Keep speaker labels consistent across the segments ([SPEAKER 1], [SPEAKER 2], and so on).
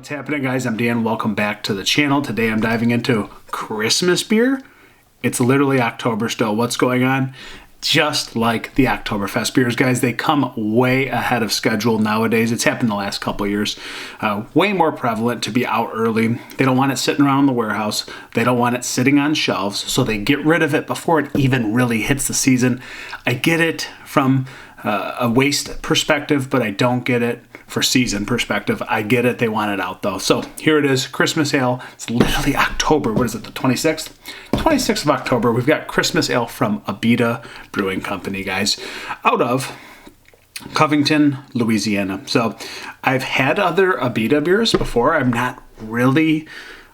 [SPEAKER 1] What's happening, guys? I'm Dan. Welcome back to the channel. Today I'm diving into Christmas beer. It's literally October still. What's going on? Just like the Oktoberfest beers, guys, they come way ahead of schedule nowadays. It's happened the last couple of years. Way more prevalent to be out early. They don't want it sitting around the warehouse. They don't want it sitting on shelves, so they get rid of it before it even really hits the season. I get it from a waste perspective, but I don't get it for season perspective. I get it. They want it out, though. So here it is, Christmas Ale. It's literally October. What is it, the 26th? 26th of October. We've got Christmas Ale from Abita Brewing Company, guys, out of Covington, Louisiana. So I've had other Abita beers before. I'm not really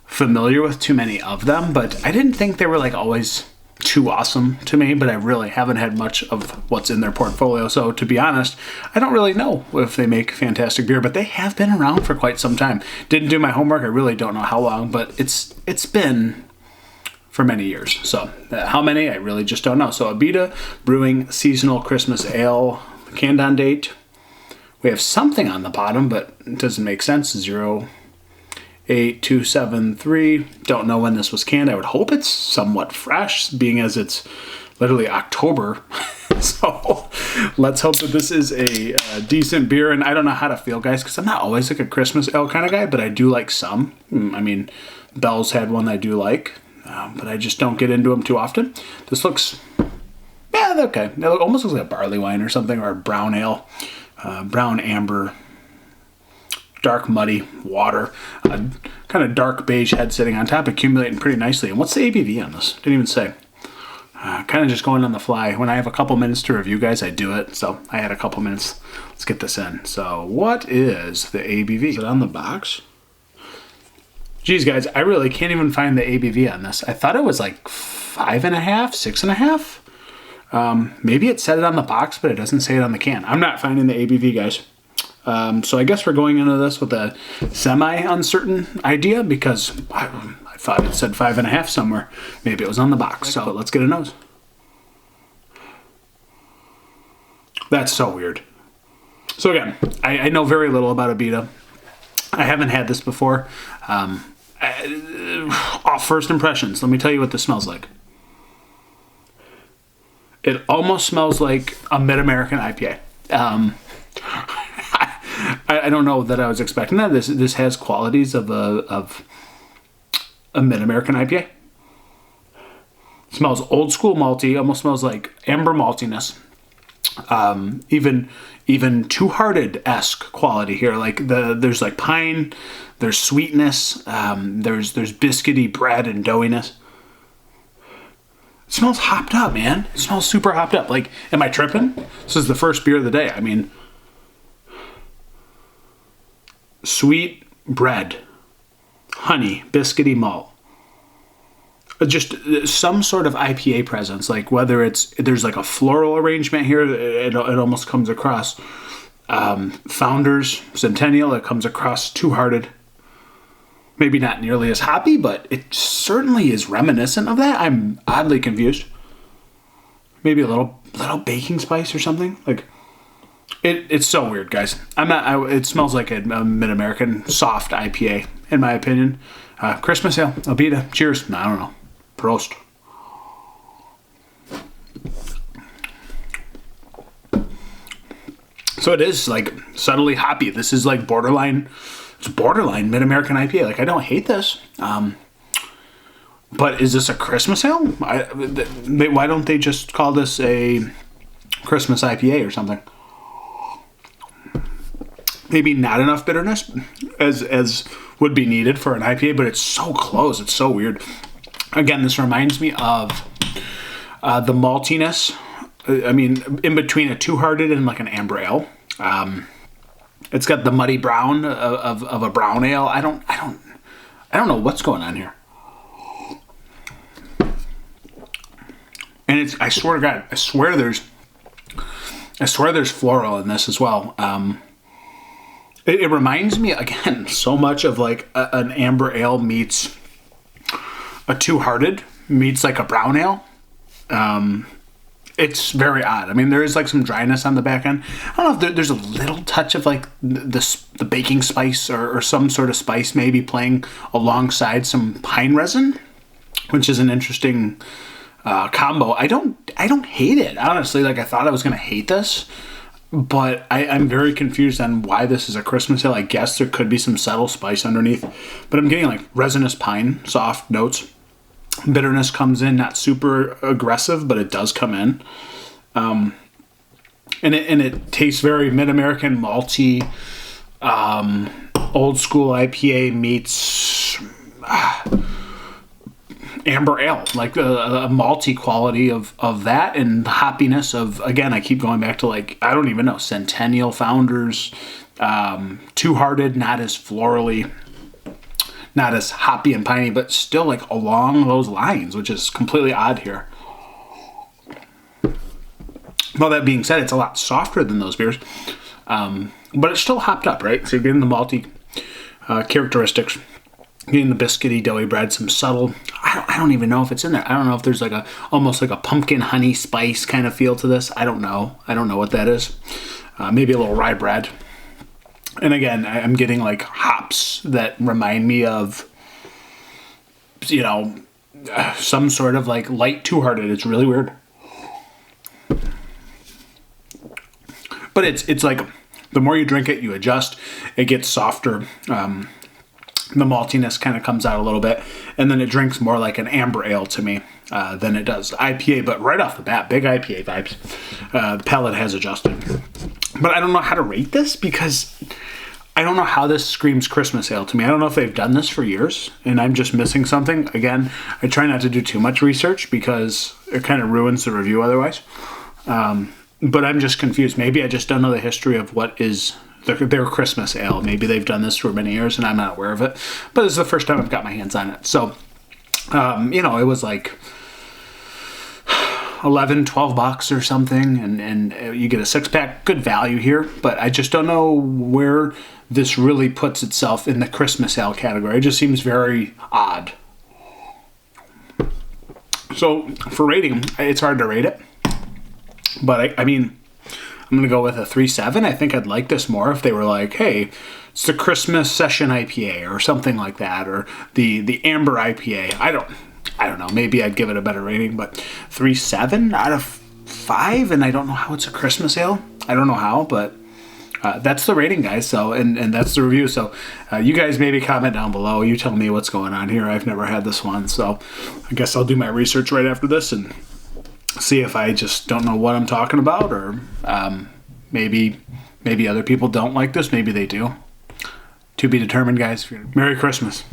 [SPEAKER 1] familiar with too many of them, but I didn't think they were like always too awesome to me, but I really haven't had much of what's in their portfolio. So to be honest, I don't really know if they make fantastic beer, but they have been around for quite some time. Didn't do my homework. I really don't know how long, but it's been for many years. So how many, I really just don't know. So Abita Brewing Seasonal Christmas Ale, canned on date. We have something on the bottom, but it doesn't make sense. 08273. Don't know when this was canned. I would hope it's somewhat fresh, being as it's literally October. So let's hope that this is a decent beer. And I don't know how to feel, guys, because I'm not always like a Christmas ale kind of guy, but I do like some. I mean, Bell's had one I do like, but I just don't get into them too often. This looks, yeah, okay. It almost looks like a barley wine or something, or a brown ale, brown amber, dark muddy water, kind of dark beige head sitting on top, accumulating pretty nicely. And what's the ABV on this? Didn't even say. Kind of just going on the fly. When I have a couple minutes to review, guys, I do it. So I had a couple minutes. Let's get this in. So what is the ABV? Is it on the box? Geez, guys, I really can't even find the ABV on this. I thought it was like 5.5, 6.5. Maybe it said it on the box, but it doesn't say it on the can. I'm not finding the ABV, guys. So I guess we're going into this with a semi-uncertain idea, because I thought it said 5.5 somewhere. Maybe it was on the box. So let's get a nose. That's so weird. So again, I know very little about Abita. I haven't had this before. Off first impressions, let me tell you what this smells like. It almost smells like a Mid-American IPA. I don't know that I was expecting that. This has qualities of a Mid-American IPA. It smells old school malty. Almost smells like amber maltiness. Even Two-Hearted-esque quality here. Like there's like pine, there's sweetness, there's biscuity bread and doughiness. It smells hopped up, man. It smells super hopped up. Like, am I tripping? This is the first beer of the day. I mean, sweet bread, honey, biscuity malt. Just some sort of IPA presence, like whether there's like a floral arrangement here, it almost comes across Founders, Centennial, it comes across Two-Hearted. Maybe not nearly as hoppy, but it certainly is reminiscent of that. I'm oddly confused. Maybe a little baking spice or something. Like, it's so weird, guys. It smells like a Mid-American soft IPA, in my opinion. Christmas Ale, Abita. Cheers. I don't know. Prost. So it is like subtly hoppy. This is like borderline Mid-American IPA. Like, I don't hate this. But is this a Christmas Ale? Why don't they just call this a Christmas IPA or something? Maybe not enough bitterness as would be needed for an IPA, but it's so close. It's so weird. Again, this reminds me of the maltiness. I mean, in between a Two-Hearted and like an amber ale. It's got the muddy brown of a brown ale. I don't know what's going on here. And I swear to God, I swear there's floral in this as well. It reminds me, again, so much of like an amber ale meets a Two-Hearted meets like a brown ale. it's very odd. I mean, there is like some dryness on the back end. I don't know if there's a little touch of like the baking spice or some sort of spice maybe playing alongside some pine resin, which is an interesting combo. I don't hate it, honestly. Like, I thought I was going to hate this, but I'm very confused on why this is a Christmas ale. I guess there could be some subtle spice underneath, but I'm getting like resinous pine, soft notes. Bitterness comes in, not super aggressive, but it does come in. And it tastes very mid-American, malty, old school IPA meets amber ale, like a malty quality of that, and the hoppiness of, again, I keep going back to like, I don't even know, Centennial founders, Two Hearted, not as florally, not as hoppy and piney, but still like along those lines, which is completely odd here. Well, that being said, it's a lot softer than those beers, but it's still hopped up, right? So you're getting the malty characteristics, getting the biscuity, doughy bread, some subtle, I don't even know if it's in there. I don't know if there's like almost like a pumpkin honey spice kind of feel to this. I don't know what that is. Maybe a little rye bread. And again, I'm getting like hops that remind me of, you know, some sort of like light Two Hearted. It's really weird. But it's like the more you drink it, you adjust. It gets softer. The maltiness kind of comes out a little bit. And then it drinks more like an amber ale to me than it does IPA. But right off the bat, big IPA vibes. The palate has adjusted. But I don't know how to rate this because I don't know how this screams Christmas ale to me. I don't know if they've done this for years and I'm just missing something. Again, I try not to do too much research because it kind of ruins the review otherwise. But I'm just confused. Maybe I just don't know the history of what is their Christmas ale. Maybe they've done this for many years and I'm not aware of it. But this is the first time I've got my hands on it. So, you know, it was like $11-12 or something, and you get a 6-pack. Good value here, but I just don't know where this really puts itself in the Christmas ale category. It just seems very odd. So for rating, it's hard to rate it, but I mean, I'm going to go with a 3.7. I think I'd like this more if they were like, hey, it's the Christmas Session IPA or something like that, or the Amber IPA. I don't know. Maybe I'd give it a better rating, but 3.7 out of 5, and I don't know how it's a Christmas ale. I don't know how, but that's the rating, guys. So, and that's the review. So, you guys maybe comment down below. You tell me what's going on here. I've never had this one, so I guess I'll do my research right after this and see if I just don't know what I'm talking about, or maybe other people don't like this. Maybe they do. To be determined, guys. Merry Christmas.